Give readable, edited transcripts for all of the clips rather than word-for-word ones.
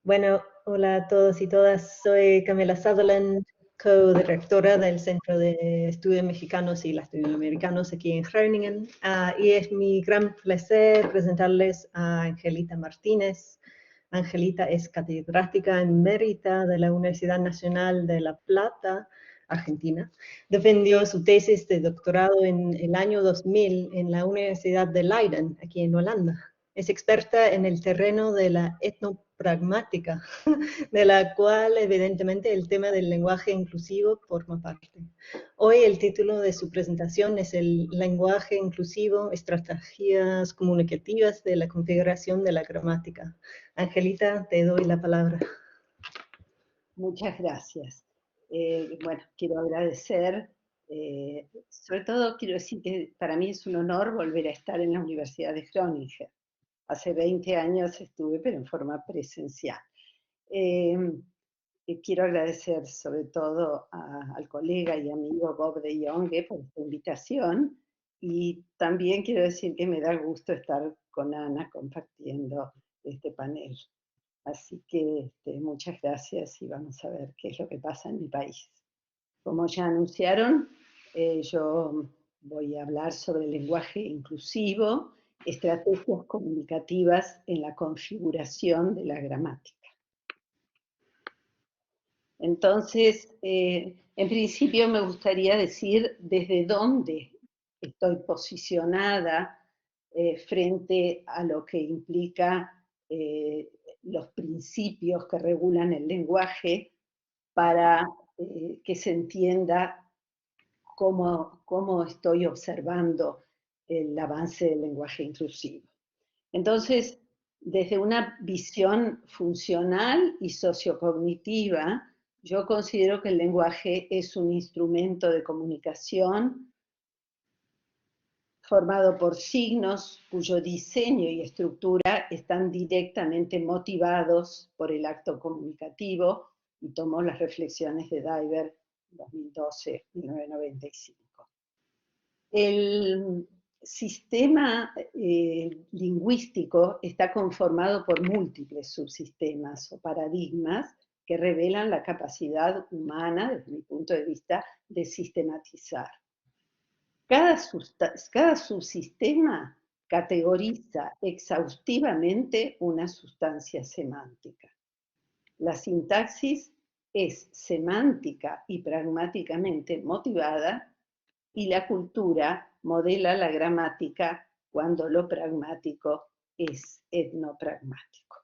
Bueno, hola a todos y todas. Soy Camila Sutherland, co-directora del Centro de Estudios Mexicanos y Latinoamericanos aquí en Groningen. Y es mi gran placer presentarles a Angelita Martínez. Angelita es catedrática emérita de la Universidad Nacional de La Plata, Argentina. Defendió su tesis de doctorado en el año 2000 en la Universidad de Leiden, aquí en Holanda. Es experta en el terreno de la etnopragmática, de la cual evidentemente el tema del lenguaje inclusivo forma parte. Hoy el título de su presentación es el lenguaje inclusivo, estrategias comunicativas de la configuración de la gramática. Angelita, te doy la palabra. Muchas gracias. Bueno, quiero agradecer, sobre todo quiero decir que para mí es un honor volver a estar en la Universidad de Groningen. Hace 20 años estuve, pero en forma presencial. Quiero agradecer sobre todo al colega y amigo Bob de Jonge por esta invitación, y también quiero decir que me da gusto estar con Ana compartiendo este panel. Así que muchas gracias y vamos a ver qué es lo que pasa en mi país. Como ya anunciaron, yo voy a hablar sobre el lenguaje inclusivo, estrategias comunicativas en la configuración de la gramática. Entonces, en principio me gustaría decir desde dónde estoy posicionada frente a lo que implica los principios que regulan el lenguaje para que se entienda cómo estoy observando el avance del lenguaje inclusivo. Entonces, desde una visión funcional y sociocognitiva, yo considero que el lenguaje es un instrumento de comunicación formado por signos cuyo diseño y estructura están directamente motivados por el acto comunicativo, y tomo las reflexiones de Diver 2012-1995. El sistema lingüístico está conformado por múltiples subsistemas o paradigmas que revelan la capacidad humana, desde mi punto de vista, de sistematizar. Cada subsistema categoriza exhaustivamente una sustancia semántica. La sintaxis es semántica y pragmáticamente motivada, y la cultura modela la gramática cuando lo pragmático es etnopragmático.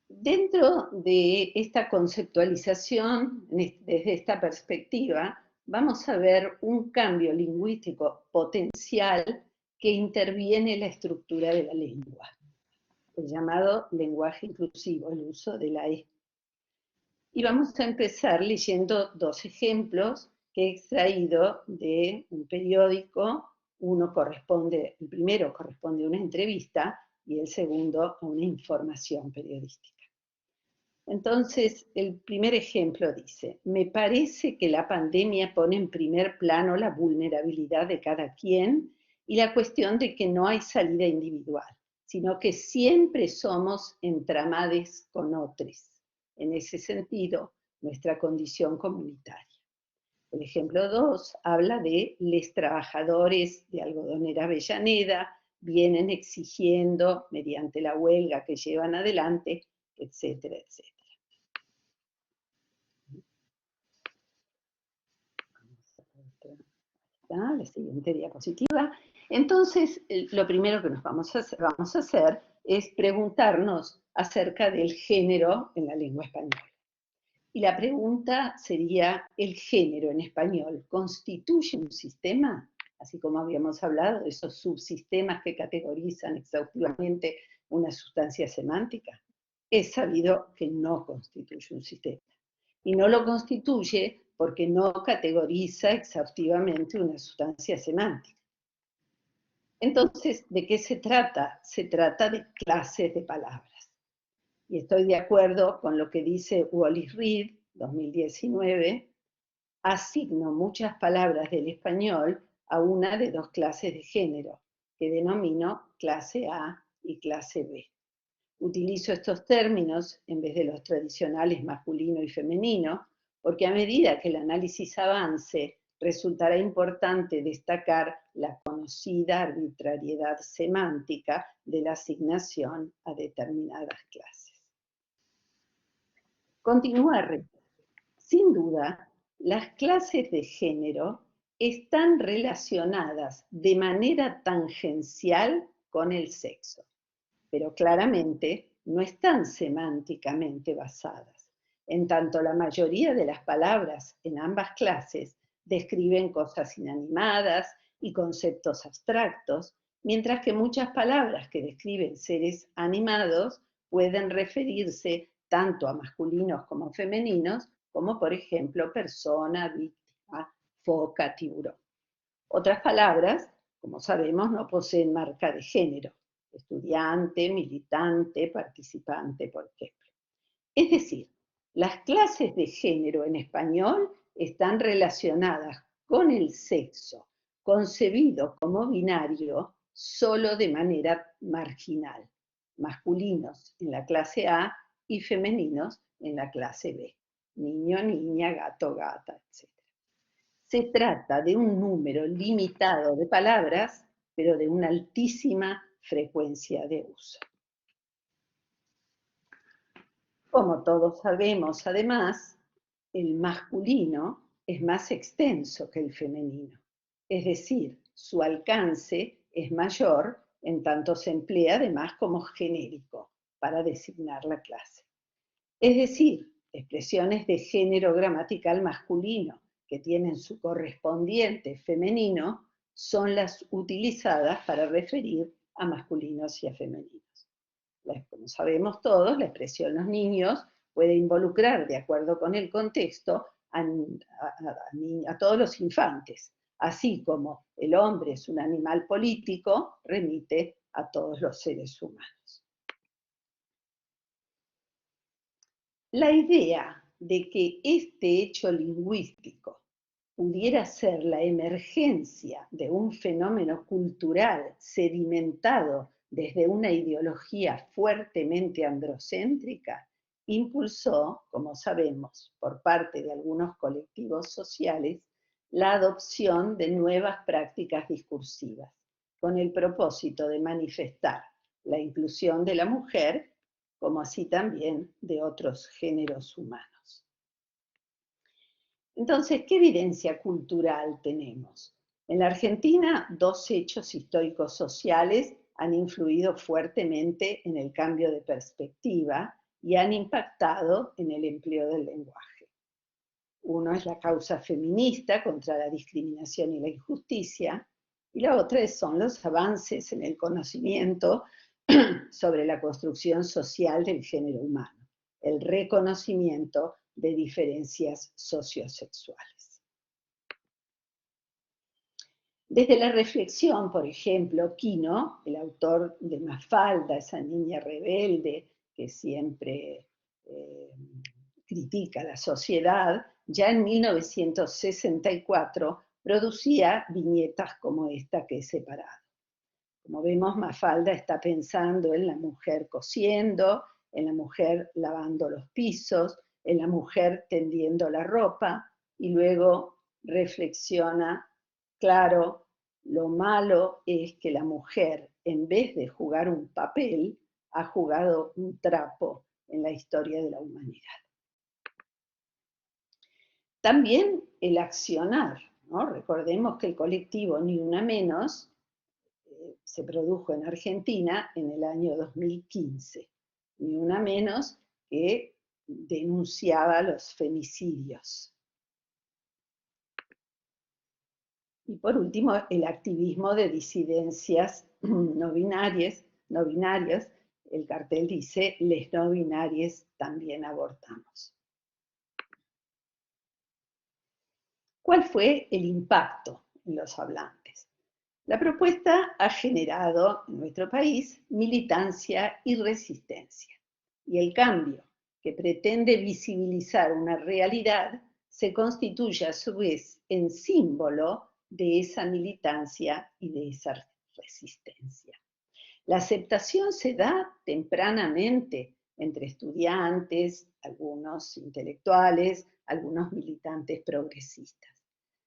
Dentro de esta conceptualización, desde esta perspectiva, vamos a ver un cambio lingüístico potencial que interviene en la estructura de la lengua, el llamado lenguaje inclusivo, el uso de la E. Y vamos a empezar leyendo dos ejemplos que he extraído de un periódico. El primero corresponde a una entrevista y el segundo a una información periodística. Entonces, el primer ejemplo dice: me parece que la pandemia pone en primer plano la vulnerabilidad de cada quien y la cuestión de que no hay salida individual, sino que siempre somos entramades con otros. En ese sentido, nuestra condición comunitaria. El ejemplo 2 habla de los trabajadores de Algodonera Avellaneda vienen exigiendo, mediante la huelga que llevan adelante, etcétera, etcétera. La siguiente diapositiva. Entonces, lo primero que nos vamos a hacer es preguntarnos acerca del género en la lengua española. Y la pregunta sería: ¿el género en español constituye un sistema? Así como habíamos hablado de esos subsistemas que categorizan exhaustivamente una sustancia semántica. Es sabido que no constituye un sistema. Y no lo constituye porque no categoriza exhaustivamente una sustancia semántica. Entonces, ¿de qué se trata? Se trata de clases de palabras. Y estoy de acuerdo con lo que dice Wallis Reed, 2019, asigno muchas palabras del español a una de dos clases de género, que denomino clase A y clase B. Utilizo estos términos en vez de los tradicionales masculino y femenino, porque a medida que el análisis avance, resultará importante destacar la conocida arbitrariedad semántica de la asignación a determinadas clases. Continúa. Sin duda, las clases de género están relacionadas de manera tangencial con el sexo, pero claramente no están semánticamente basadas, en tanto la mayoría de las palabras en ambas clases describen cosas inanimadas y conceptos abstractos, mientras que muchas palabras que describen seres animados pueden referirse tanto a masculinos como femeninos, como por ejemplo persona, víctima, foca, tiburón. Otras palabras, como sabemos, no poseen marca de género: estudiante, militante, participante, por ejemplo. Es decir, las clases de género en español están relacionadas con el sexo, concebido como binario solo de manera marginal, masculinos en la clase A y femeninos en la clase B, niño, niña, gato, gata, etc. Se trata de un número limitado de palabras, pero de una altísima frecuencia de uso. Como todos sabemos, además, el masculino es más extenso que el femenino, es decir, su alcance es mayor en tanto se emplea además como genérico para designar la clase. Es decir, expresiones de género gramatical masculino que tienen su correspondiente femenino son las utilizadas para referir a masculinos y a femeninos. Como sabemos todos, la expresión los niños puede involucrar, de acuerdo con el contexto, a todos los infantes, así como el hombre es un animal político, remite a todos los seres humanos. La idea de que este hecho lingüístico pudiera ser la emergencia de un fenómeno cultural sedimentado desde una ideología fuertemente androcéntrica, impulsó, como sabemos, por parte de algunos colectivos sociales, la adopción de nuevas prácticas discursivas, con el propósito de manifestar la inclusión de la mujer, como así también de otros géneros humanos. Entonces, ¿qué evidencia cultural tenemos? En la Argentina, dos hechos históricos sociales han influido fuertemente en el cambio de perspectiva y han impactado en el empleo del lenguaje. Uno es la causa feminista contra la discriminación y la injusticia, y la otra son los avances en el conocimiento sobre la construcción social del género humano, el reconocimiento de diferencias sociosexuales. Desde la reflexión, por ejemplo, Quino, el autor de Mafalda, esa niña rebelde que siempre critica la sociedad, ya en 1964 producía viñetas como esta que he separado. Como vemos, Mafalda está pensando en la mujer cosiendo, en la mujer lavando los pisos, en la mujer tendiendo la ropa, y luego reflexiona, claro, lo malo es que la mujer, en vez de jugar un papel, ha jugado un trapo en la historia de la humanidad. También el accionar, ¿no? Recordemos que el colectivo Ni Una Menos se produjo en Argentina en el año 2015, Ni Una Menos, que denunciaba los femicidios. Y por último, el activismo de disidencias no binarias, el cartel dice, les no binarias también abortamos. ¿Cuál fue el impacto en los hablantes? La propuesta ha generado en nuestro país militancia y resistencia. Y el cambio, que pretende visibilizar una realidad, se constituye a su vez en símbolo de esa militancia y de esa resistencia. La aceptación se da tempranamente entre estudiantes, algunos intelectuales, algunos militantes progresistas.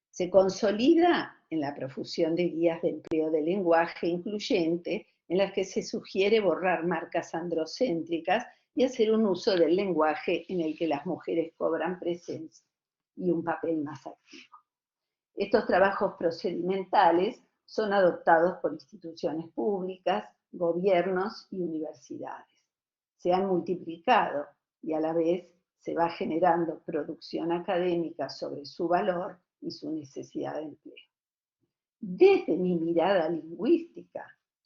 Se consolida en la profusión de guías de empleo del lenguaje incluyente, en las que se sugiere borrar marcas androcéntricas y hacer un uso del lenguaje en el que las mujeres cobran presencia y un papel más activo. Estos trabajos procedimentales son adoptados por instituciones públicas, gobiernos y universidades. Se han multiplicado y a la vez se va generando producción académica sobre su valor y su necesidad de empleo. Desde mi mirada lingüística,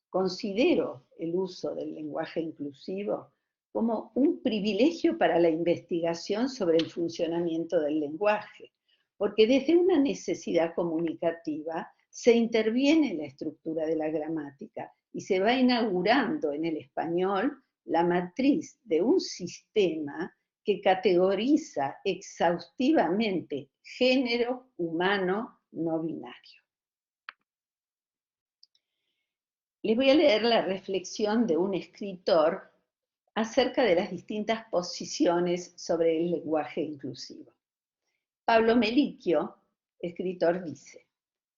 considero el uso del lenguaje inclusivo como un privilegio para la investigación sobre el funcionamiento del lenguaje, porque desde una necesidad comunicativa se interviene en la estructura de la gramática y se va inaugurando en el español la matriz de un sistema que categoriza exhaustivamente género humano no binario. Les voy a leer la reflexión de un escritor acerca de las distintas posiciones sobre el lenguaje inclusivo. Pablo Melicchio, escritor, dice: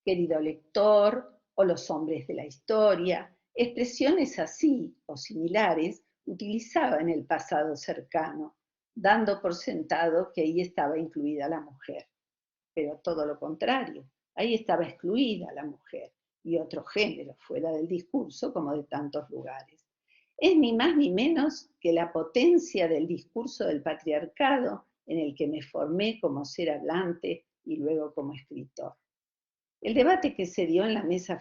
querido lector, o los hombres de la historia, expresiones así o similares utilizaba en el pasado cercano, dando por sentado que ahí estaba incluida la mujer. Pero todo lo contrario, ahí estaba excluida la mujer y otro género fuera del discurso, como de tantos lugares. Es ni más ni menos que la potencia del discurso del patriarcado en el que me formé como ser hablante y luego como escritor. El debate que se dio en la mesa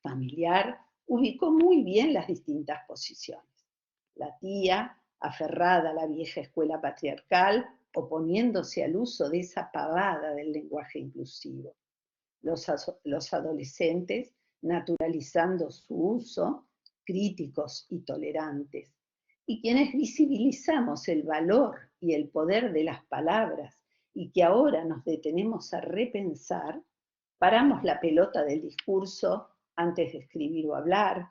familiar ubicó muy bien las distintas posiciones. La tía, aferrada a la vieja escuela patriarcal, oponiéndose al uso de esa pavada del lenguaje inclusivo. Los adolescentes naturalizando su uso, críticos y tolerantes. Y quienes visibilizamos el valor y el poder de las palabras y que ahora nos detenemos a repensar, paramos la pelota del discurso antes de escribir o hablar,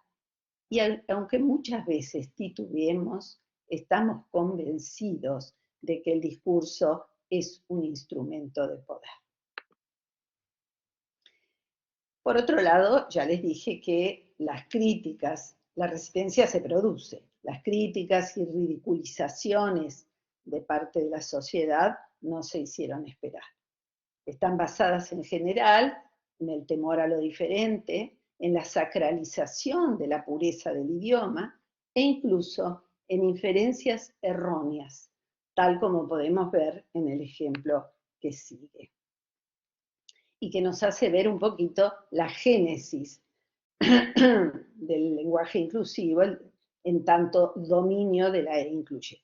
y aunque muchas veces titubeemos, estamos convencidos de que el discurso es un instrumento de poder. Por otro lado, ya les dije que las críticas, la resistencia se produce. Las críticas y ridiculizaciones de parte de la sociedad no se hicieron esperar. Están basadas en general en el temor a lo diferente, en la sacralización de la pureza del idioma e incluso en inferencias erróneas, tal como podemos ver en el ejemplo que sigue. Y que nos hace ver un poquito la génesis del lenguaje inclusivo en tanto dominio de la E incluyente.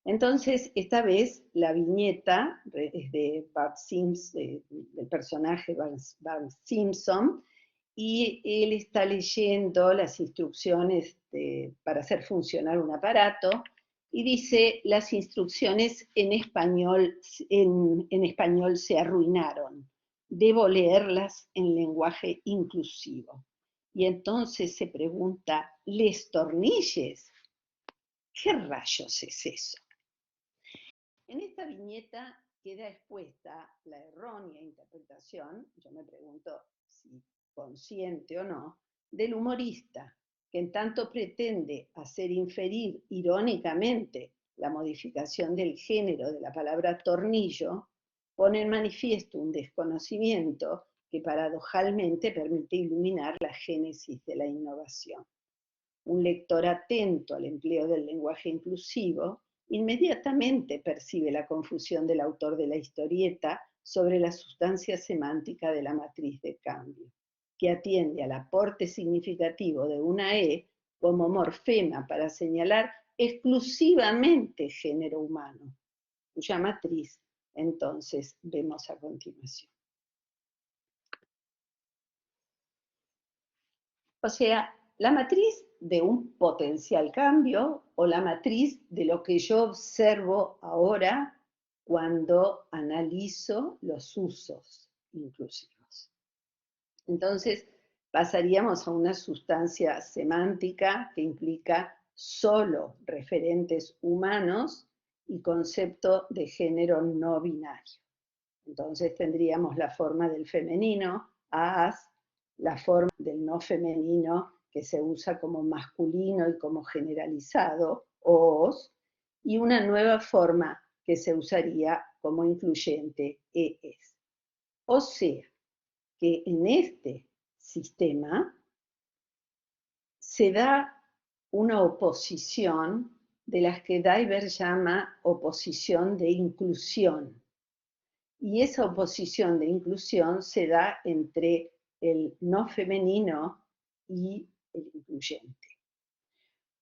Entonces, esta vez la viñeta es de Bart Simpson, del personaje Bart Simpson, y él está leyendo las instrucciones para hacer funcionar un aparato, y dice: las instrucciones en español se arruinaron. Debo leerlas en lenguaje inclusivo. Y entonces se pregunta: ¿les tornilles? ¿Qué rayos es eso? En esta viñeta queda expuesta la errónea interpretación, yo me pregunto si consciente o no, del humorista, que en tanto pretende hacer inferir irónicamente la modificación del género de la palabra tornillo, pone en manifiesto un desconocimiento que paradojalmente permite iluminar la génesis de la innovación. Un lector atento al empleo del lenguaje inclusivo inmediatamente percibe la confusión del autor de la historieta sobre la sustancia semántica de la matriz de cambio, que atiende al aporte significativo de una E como morfema para señalar exclusivamente género humano, cuya matriz entonces vemos a continuación. O sea, la matriz de un potencial cambio o la matriz de lo que yo observo ahora cuando analizo los usos inclusivos. Entonces, pasaríamos a una sustancia semántica que implica solo referentes humanos y concepto de género no binario. Entonces tendríamos la forma del femenino, as, la forma del no femenino que se usa como masculino y como generalizado, os, y una nueva forma que se usaría como incluyente, es. O sea, que en este sistema se da una oposición de las que Diver llama oposición de inclusión. Y esa oposición de inclusión se da entre el no femenino y el incluyente.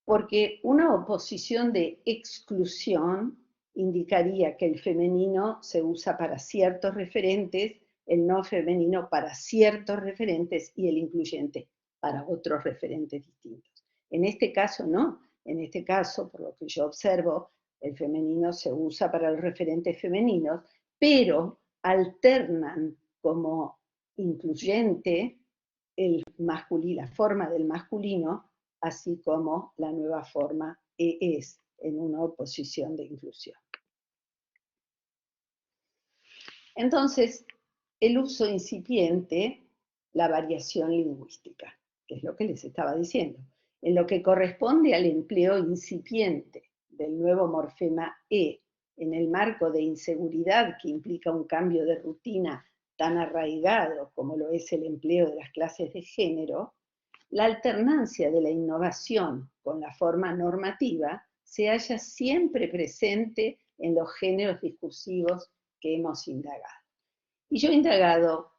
Porque una oposición de exclusión indicaría que el femenino se usa para ciertos referentes, el no femenino para ciertos referentes y el incluyente para otros referentes distintos. En este caso no, en este caso, por lo que yo observo, el femenino se usa para los referentes femeninos, pero alternan como incluyente la forma del masculino, así como la nueva forma es en una oposición de inclusión. Entonces, el uso incipiente, la variación lingüística, que es lo que les estaba diciendo. En lo que corresponde al empleo incipiente del nuevo morfema e en el marco de inseguridad que implica un cambio de rutina tan arraigado como lo es el empleo de las clases de género, la alternancia de la innovación con la forma normativa se halla siempre presente en los géneros discursivos que hemos indagado. Y yo he indagado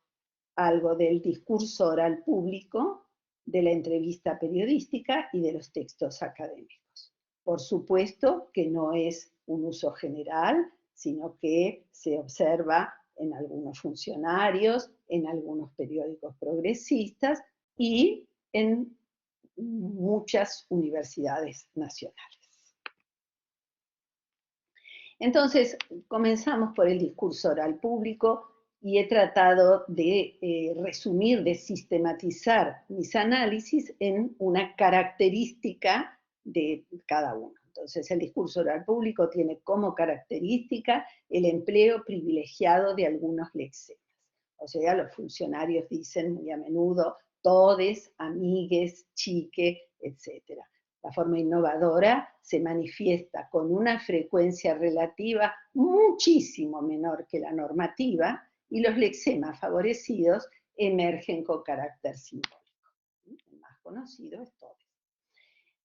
algo del discurso oral público, de la entrevista periodística y de los textos académicos. Por supuesto que no es un uso general, sino que se observa en algunos funcionarios, en algunos periódicos progresistas y en muchas universidades nacionales. Entonces, comenzamos por el discurso oral público y he tratado de resumir, de sistematizar mis análisis en una característica de cada uno. Entonces, el discurso oral público tiene como característica el empleo privilegiado de algunos lexemas. O sea, los funcionarios dicen muy a menudo todes, amigues, chique, etc. La forma innovadora se manifiesta con una frecuencia relativa muchísimo menor que la normativa y los lexemas favorecidos emergen con carácter simbólico. El más conocido es todes.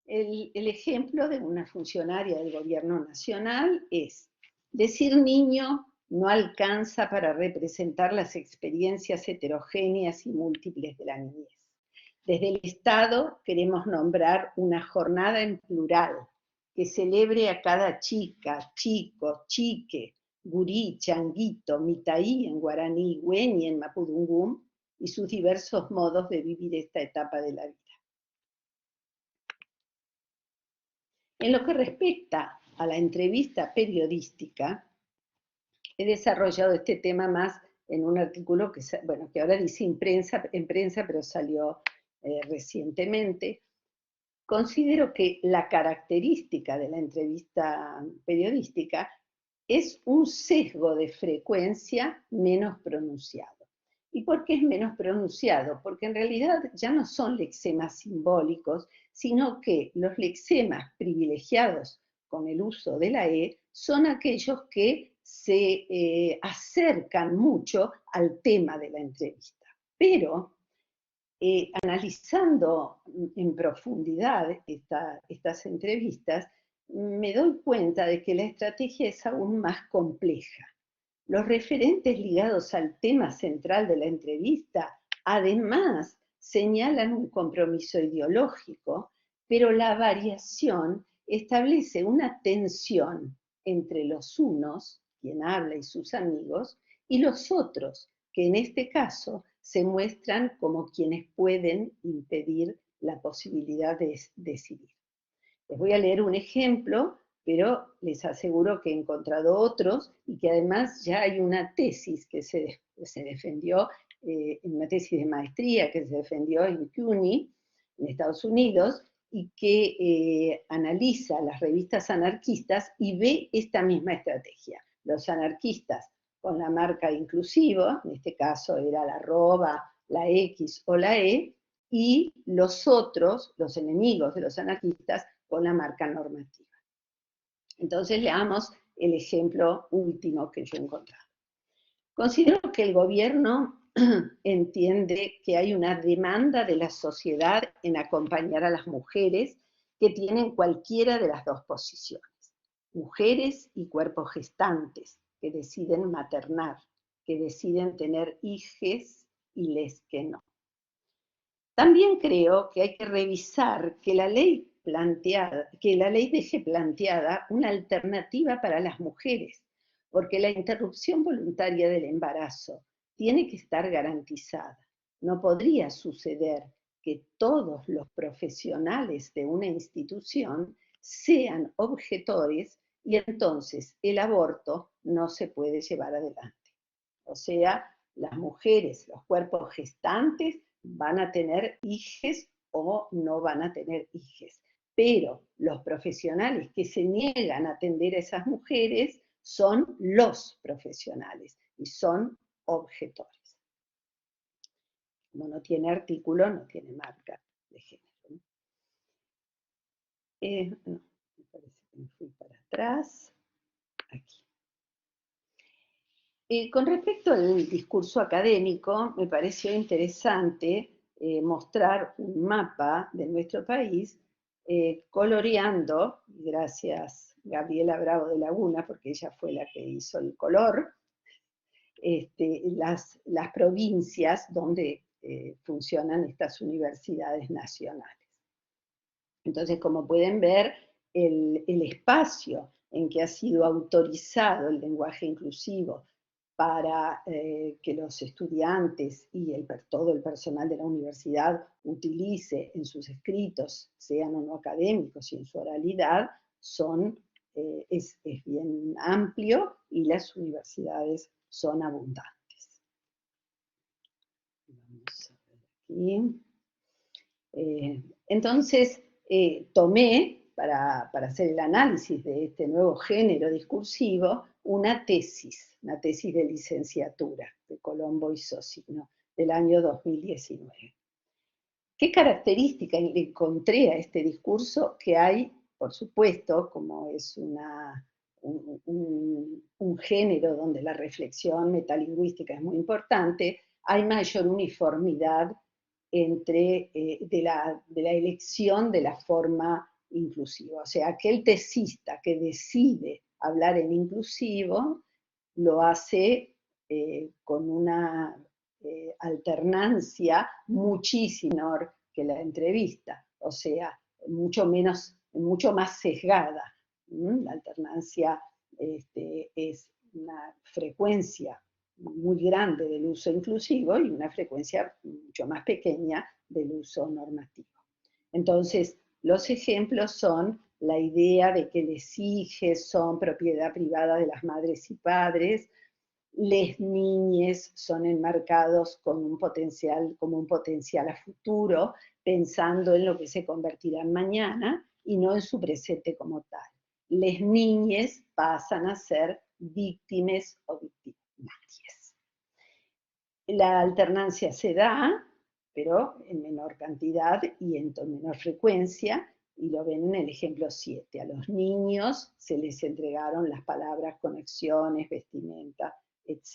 El ejemplo de una funcionaria del gobierno nacional es: decir niño no alcanza para representar las experiencias heterogéneas y múltiples de la niñez. Desde el Estado queremos nombrar una jornada en plural que celebre a cada chica, chico, chique, gurí, changuito, mitaí en guaraní, güeñi en mapudungún y sus diversos modos de vivir esta etapa de la vida. En lo que respecta a la entrevista periodística, he desarrollado este tema más en un artículo que ahora dice en prensa, pero salió recientemente. Considero que la característica de la entrevista periodística es un sesgo de frecuencia menos pronunciado. ¿Y por qué es menos pronunciado? Porque en realidad ya no son lexemas simbólicos, sino que los lexemas privilegiados con el uso de la E son aquellos que se acercan mucho al tema de la entrevista. Pero analizando en profundidad estas entrevistas, me doy cuenta de que la estrategia es aún más compleja. Los referentes ligados al tema central de la entrevista, además, señalan un compromiso ideológico, pero la variación establece una tensión entre los unos, quien habla y sus amigos, y los otros, que en este caso se muestran como quienes pueden impedir la posibilidad de decidir. Les voy a leer un ejemplo, pero les aseguro que he encontrado otros y que además ya hay una tesis que se defendió una tesis de maestría que se defendió en CUNY, en Estados Unidos, y que analiza las revistas anarquistas y ve esta misma estrategia. Los anarquistas con la marca inclusiva, en este caso era la arroba, la X o la E, y los otros, los enemigos de los anarquistas, con la marca normativa. Entonces leamos el ejemplo último que yo he encontrado. Considero que el gobierno entiende que hay una demanda de la sociedad en acompañar a las mujeres que tienen cualquiera de las dos posiciones. Mujeres y cuerpos gestantes que deciden maternar, que deciden tener hijes y les que no. También creo que hay que revisar que la ley deje planteada una alternativa para las mujeres, porque la interrupción voluntaria del embarazo tiene que estar garantizada. No podría suceder que todos los profesionales de una institución sean objetores y entonces el aborto no se puede llevar adelante. O sea, las mujeres, los cuerpos gestantes, van a tener hijes o no van a tener hijes. Pero los profesionales que se niegan a atender a esas mujeres son los profesionales y son objetores. Como no tiene artículo, no tiene marca de género. No, me parece que me fui para atrás. Aquí. Con respecto al discurso académico, me pareció interesante mostrar un mapa de nuestro país, coloreando, gracias Gabriela Bravo de Laguna, porque ella fue la que hizo el color, las provincias donde funcionan estas universidades nacionales. Entonces, como pueden ver, el espacio en que ha sido autorizado el lenguaje inclusivo para que los estudiantes y todo el personal de la universidad utilice en sus escritos, sean o no académicos y en su oralidad, es bien amplio y las universidades son abundantes. Vamos a ver aquí. Entonces, tomé, para hacer el análisis de este nuevo género discursivo, una tesis de licenciatura de Colombo y Socino, del año 2019. ¿Qué características le encontré a este discurso? Que hay, por supuesto, como es un género donde la reflexión metalingüística es muy importante, hay mayor uniformidad de la elección de la forma inclusiva. O sea, aquel tesista que decide hablar en inclusivo lo hace con una alternancia muchísimo menor que la entrevista, o sea, mucho más sesgada. La alternancia es una frecuencia muy grande del uso inclusivo y una frecuencia mucho más pequeña del uso normativo. Entonces, los ejemplos son la idea de que les hijes son propiedad privada de las madres y padres, les niñes son enmarcados como un potencial a futuro, pensando en lo que se convertirán mañana y no en su presente como tal. Les niñes pasan a ser víctimas o victimarias. La alternancia se da, pero en menor cantidad y en menor frecuencia, y lo ven en el ejemplo 7. A los niños se les entregaron las palabras conexiones, vestimenta, etc.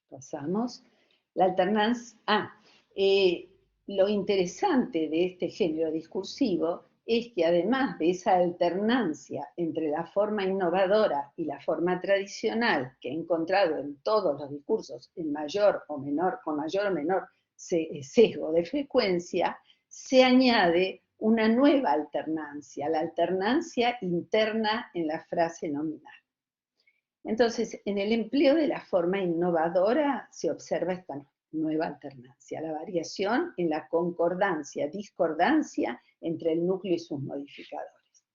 Pasamos. La alternancia. Lo interesante de este género discursivo es que además de esa alternancia entre la forma innovadora y la forma tradicional que he encontrado en todos los discursos con mayor o menor sesgo de frecuencia, se añade una nueva alternancia, la alternancia interna en la frase nominal. Entonces, en el empleo de la forma innovadora se observa esta nueva alternancia, la variación en la concordancia, discordancia entre el núcleo y sus modificadores.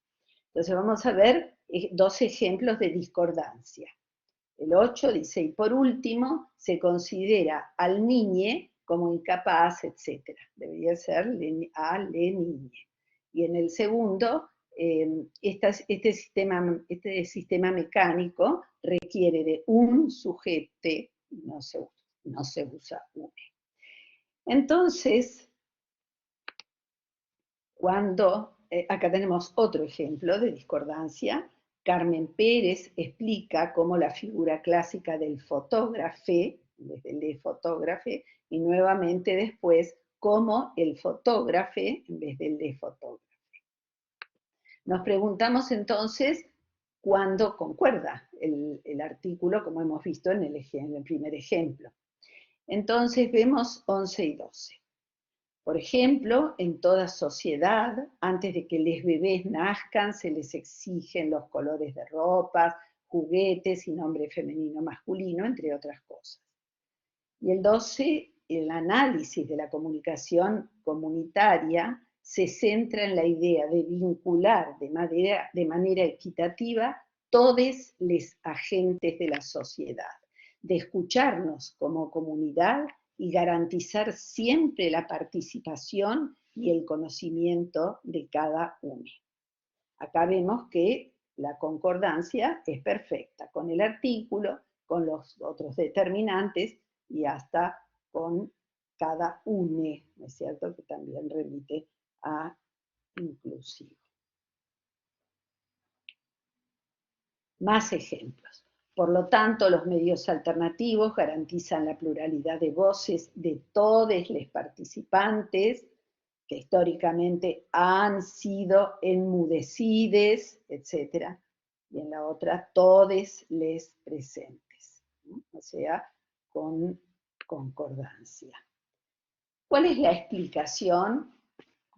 Entonces vamos a ver dos ejemplos de discordancia. El 8 dice, y por último, se considera al niñe como incapaz, etc. Debería ser a le niñe. Y en el segundo, este sistema mecánico requiere de un sujeto, no se usa une. Entonces, acá tenemos otro ejemplo de discordancia. Carmen Pérez explica cómo la figura clásica del fotógrafe, desde el de fotógrafe, y nuevamente después cómo el fotógrafe en vez del de fotógrafe. Nos preguntamos entonces cuándo concuerda el artículo, como hemos visto en el primer ejemplo. Entonces vemos 11 y 12. Por ejemplo, en toda sociedad, antes de que los bebés nazcan, se les exigen los colores de ropas, juguetes y nombre femenino masculino, entre otras cosas. Y el 12, el análisis de la comunicación comunitaria se centra en la idea de vincular de manera equitativa todos los agentes de la sociedad, de escucharnos como comunidad y garantizar siempre la participación y el conocimiento de cada uno. Acá vemos que la concordancia es perfecta con el artículo, con los otros determinantes y hasta con cada une, ¿no es cierto?, que también remite a inclusivo. Más ejemplos. Por lo tanto, los medios alternativos garantizan la pluralidad de voces de todos los participantes que históricamente han sido enmudecidos, etc. Y en la otra, todos les presentes, ¿no? O sea, con concordancia. ¿Cuál es la explicación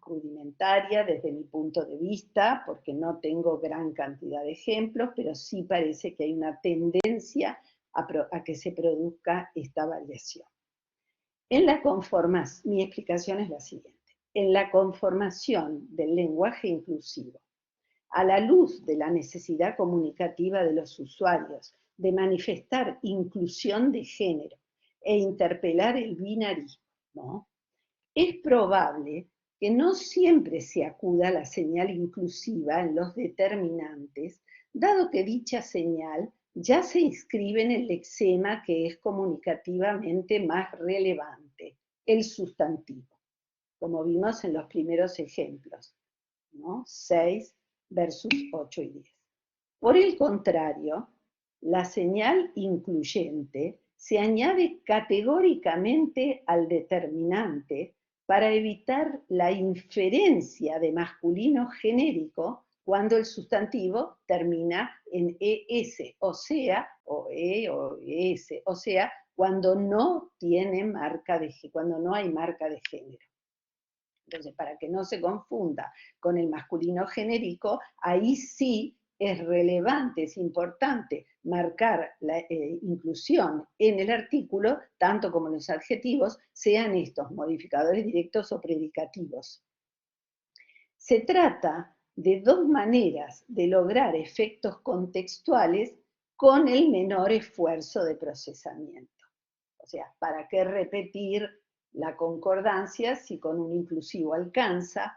rudimentaria desde mi punto de vista? Porque no tengo gran cantidad de ejemplos, pero sí parece que hay una tendencia a que se produzca esta variación. Mi explicación es la siguiente. En la conformación del lenguaje inclusivo, a la luz de la necesidad comunicativa de los usuarios de manifestar inclusión de género e interpelar el binarismo, ¿no?, es probable que no siempre se acuda a la señal inclusiva en los determinantes, dado que dicha señal ya se inscribe en el lexema que es comunicativamente más relevante, el sustantivo, como vimos en los primeros ejemplos, ¿no? 6 versus 8 y 10. Por el contrario, la señal incluyente se añade categóricamente al determinante para evitar la inferencia de masculino genérico cuando el sustantivo termina en ES, o sea, o E o ES, o sea, cuando no hay marca de género. Entonces, para que no se confunda con el masculino genérico, ahí sí es relevante, es importante marcar la inclusión en el artículo, tanto como los adjetivos, sean estos modificadores directos o predicativos. Se trata de dos maneras de lograr efectos contextuales con el menor esfuerzo de procesamiento. O sea, ¿para qué repetir la concordancia si con un inclusivo alcanza?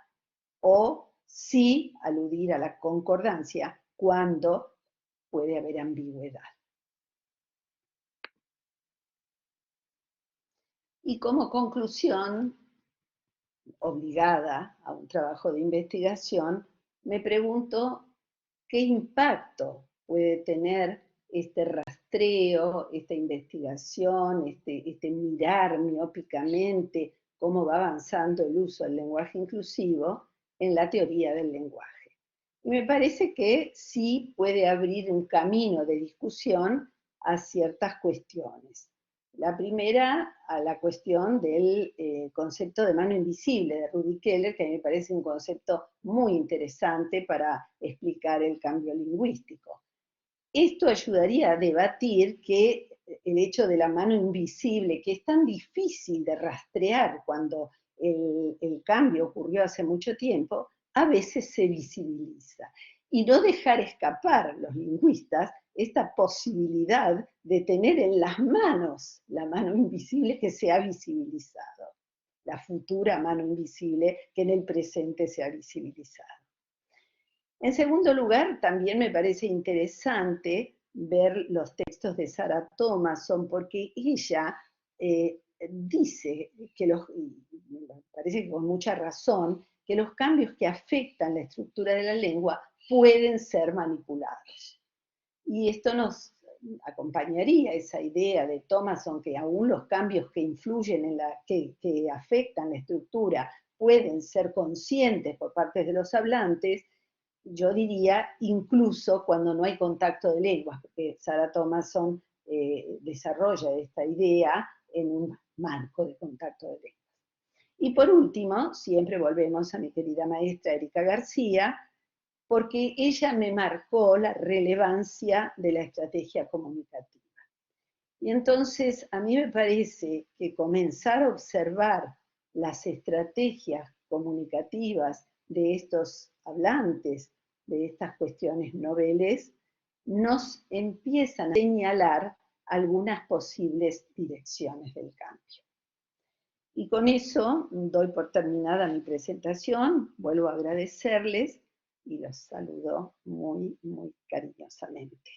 O sí aludir a la concordancia cuando puede haber ambigüedad. Y como conclusión, obligada a un trabajo de investigación, me pregunto qué impacto puede tener este rastreo, esta investigación, este mirar miópicamente cómo va avanzando el uso del lenguaje inclusivo en la teoría del lenguaje. Y me parece que sí puede abrir un camino de discusión a ciertas cuestiones. La primera, a la cuestión del concepto de mano invisible de Rudi Keller, que a mí me parece un concepto muy interesante para explicar el cambio lingüístico. Esto ayudaría a debatir que el hecho de la mano invisible, que es tan difícil de rastrear cuando el cambio ocurrió hace mucho tiempo, a veces se visibiliza. y no dejar escapar los lingüistas esta posibilidad de tener en las manos la mano invisible que se ha visibilizado, la futura mano invisible que en el presente se ha visibilizado. En segundo lugar, también me parece interesante ver los textos de Sarah Thomason, porque ella dice que parece que con mucha razón, que los cambios que afectan la estructura de la lengua pueden ser manipulados. Y esto nos acompañaría esa idea de Thomason, que aún los cambios que influyen que afectan la estructura pueden ser conscientes por parte de los hablantes. Yo diría incluso cuando no hay contacto de lenguas, porque Sarah Thomason desarrolla esta idea en un marco de contacto de lenguas. Y por último, siempre volvemos a mi querida maestra Erika García, porque ella me marcó la relevancia de la estrategia comunicativa. Y entonces a mí me parece que comenzar a observar las estrategias comunicativas de estos hablantes, de estas cuestiones noveles, nos empiezan a señalar algunas posibles direcciones del cambio. Y con eso doy por terminada mi presentación, vuelvo a agradecerles y los saludo muy, muy cariñosamente.